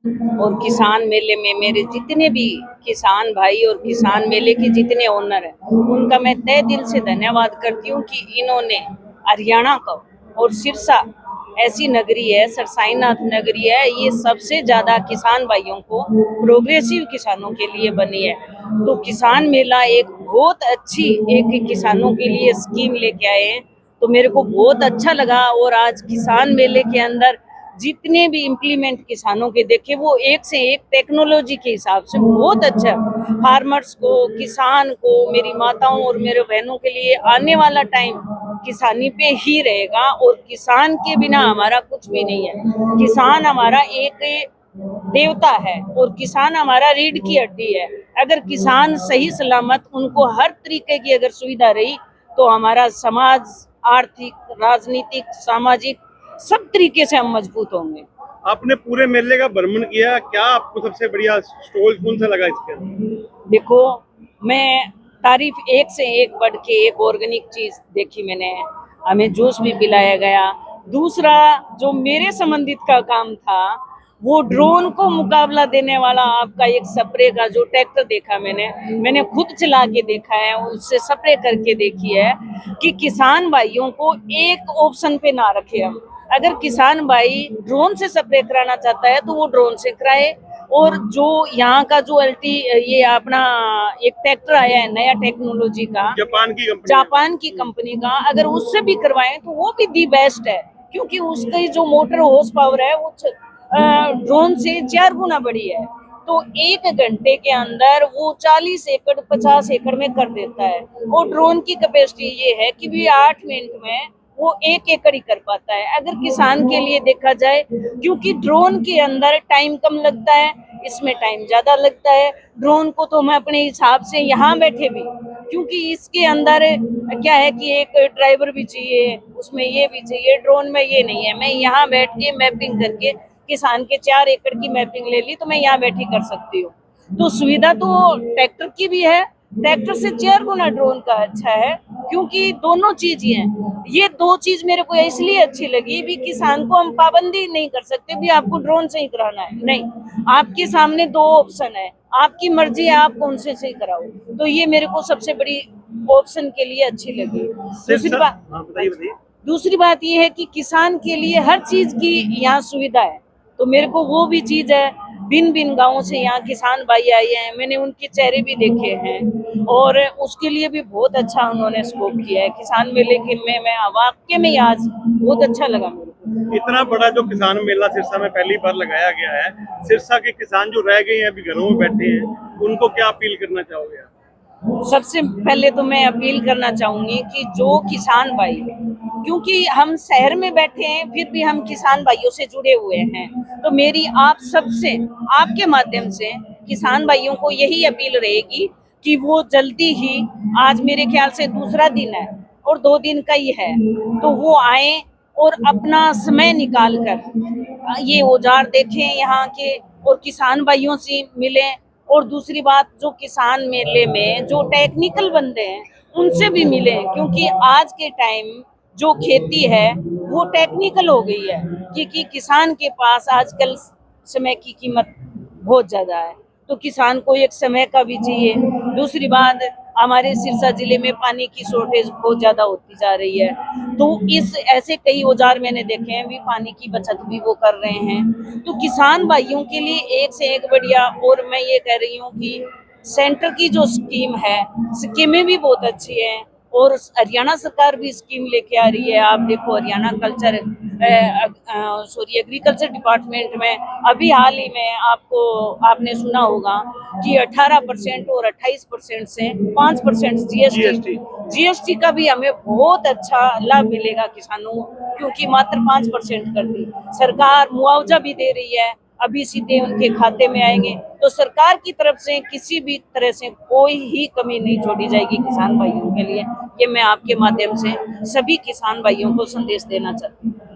और किसान मेले में मेरे जितने भी किसान भाई और किसान मेले के जितने ओनर हैं, उनका मैं तहे दिल से धन्यवाद करती हूँ कि इन्होंने हरियाणा को और सिरसा ऐसी नगरी है, सरसाईनाथ नगरी है, ये सबसे ज्यादा किसान भाइयों को प्रोग्रेसिव किसानों के लिए बनी है। तो किसान मेला एक बहुत अच्छी एक किसानों के लिए स्कीम लेके आए हैं, तो मेरे को बहुत अच्छा लगा। और आज किसान मेले के अंदर जितने भी इम्प्लीमेंट किसानों के देखे, वो एक से एक टेक्नोलॉजी के हिसाब से बहुत अच्छा। फार्मर्स को, किसान को, मेरी माताओं और मेरे बहनों के लिए आने वाला टाइम किसानी पे ही रहेगा, और किसान के बिना हमारा कुछ भी नहीं है। किसान हमारा एक देवता है और किसान हमारा रीढ़ की हड्डी है। अगर किसान सही सलामत, उनको हर तरीके की अगर सुविधा रही, तो हमारा समाज आर्थिक, राजनीतिक, सामाजिक सब तरीके से हम मजबूत होंगे। आपने पूरे मेले का भ्रमण किया, क्या आपको सबसे बढ़िया स्टॉल कौन सा लगा इसके अंदर? देखो, मैं तारीफ एक से एक बढ़ के एक ऑर्गेनिक चीज देखी मैंने। हमें जूस भी पिलाया गया। दूसरा जो मेरे संबंधित का काम था, वो ड्रोन को मुकाबला देने वाला आपका एक स्प्रे का जो ट्रैक्टर देखा मैंने खुद चला के देखा है, उससे स्प्रे करके देखी है कि किसान भाइयों को एक ऑप्शन पे ना रखे हम। अगर किसान भाई ड्रोन से स्प्रे कराना चाहता है तो वो ड्रोन से कराए, और जो यहाँ का जो ये अपना एक ट्रैक्टर आया है नया टेक्नोलॉजी का, जापान की कंपनी का, अगर उससे भी करवाएं तो वो भी दी बेस्ट है, क्योंकि उसकी जो मोटर हॉर्स पावर है वो ड्रोन से 4 गुना बड़ी है। तो 1 घंटे के अंदर वो 40 एकड़ 50 एकड़ में कर देता है। और ड्रोन की कैपेसिटी ये है कि भी 8 मिनट में वो 1 एकड़ ही कर पाता है। अगर किसान के लिए देखा जाए, क्योंकि ड्रोन के अंदर टाइम कम लगता है, इसमें टाइम ज्यादा लगता है। ड्रोन को तो मैं अपने हिसाब से यहाँ बैठे भी, क्योंकि इसके अंदर क्या है कि एक ड्राइवर भी चाहिए, उसमें ये भी चाहिए। ड्रोन में ये नहीं है, मैं यहाँ बैठ के मैपिंग करके किसान के 4 एकड़ की मैपिंग ले ली, तो मैं यहाँ बैठी कर सकती हूँ। तो सुविधा तो ट्रैक्टर की भी है, ट्रैक्टर से 4 गुना ड्रोन का अच्छा है, क्योंकि दोनों चीज ही हैं। ये 2 चीज मेरे को इसलिए अच्छी लगी भी, किसान को हम पाबंदी नहीं कर सकते भी आपको ड्रोन से ही कराना है, नहीं, आपके सामने 2 ऑप्शन है, आपकी मर्जी है आप कौन से सही कराओ। तो ये मेरे को सबसे बड़ी ऑप्शन के लिए अच्छी लगी। दूसरी बात ये है कि किसान के लिए हर चीज की यहाँ सुविधा है, तो मेरे को वो भी चीज है। भिन्न भिन्न गांवों से यहाँ किसान भाई आए हैं, मैंने उनके चेहरे भी देखे हैं, और उसके लिए भी बहुत अच्छा उन्होंने स्कोप किया है किसान मेले के में। मैं वाकई में आज बहुत अच्छा लगा मेरे को। इतना बड़ा जो किसान मेला सिरसा में पहली बार लगाया गया है, सिरसा के किसान जो रह गए हैं अभी घरों में बैठे हैं, उनको क्या अपील करना चाहोगे आप? सबसे पहले तो मैं अपील करना चाहूंगी कि जो किसान भाई, क्योंकि हम शहर में बैठे हैं फिर भी हम किसान भाइयों से जुड़े हुए हैं, तो मेरी आप सबसे, आपके माध्यम से किसान भाइयों को यही अपील रहेगी कि वो जल्दी ही, आज मेरे ख्याल से दूसरा दिन है और 2 दिन का ही है, तो वो आए और अपना समय निकाल कर ये औजार देखें यहाँ के, और किसान भाइयों से मिलें। और दूसरी बात, जो किसान मेले में जो टेक्निकल बंदे हैं उनसे भी मिले, क्योंकि आज के टाइम जो खेती है वो टेक्निकल हो गई है, क्योंकि किसान के पास आजकल समय की कीमत बहुत ज्यादा है, तो किसान को एक समय का भी चाहिए। दूसरी बात, हमारे सिरसा जिले में पानी की शॉर्टेज बहुत ज्यादा होती जा रही है, तो इस ऐसे कई औजार मैंने देखे हैं भी पानी की बचत भी वो कर रहे हैं। तो किसान भाइयों के लिए एक से एक बढ़िया। और मैं ये कह रही हूँ कि सेंटर की जो स्कीम है, स्कीमें भी बहुत अच्छी हैं, और हरियाणा सरकार भी स्कीम लेके आ रही है। आप देखो, हरियाणा कल्चर एग्रीकल्चर डिपार्टमेंट में अभी हाल ही में आपने सुना होगा कि 18% और 28% से 5% जीएसटी का भी हमें बहुत अच्छा लाभ मिलेगा किसानों को, क्योंकि मात्र 5% कर दी सरकार, मुआवजा भी दे रही है, अभी सीधे उनके खाते में आएंगे। तो सरकार की तरफ से किसी भी तरह से कोई ही कमी नहीं छोड़ी जाएगी किसान भाइयों के लिए। ये मैं आपके माध्यम से सभी किसान भाइयों को संदेश देना चाहती हूँ।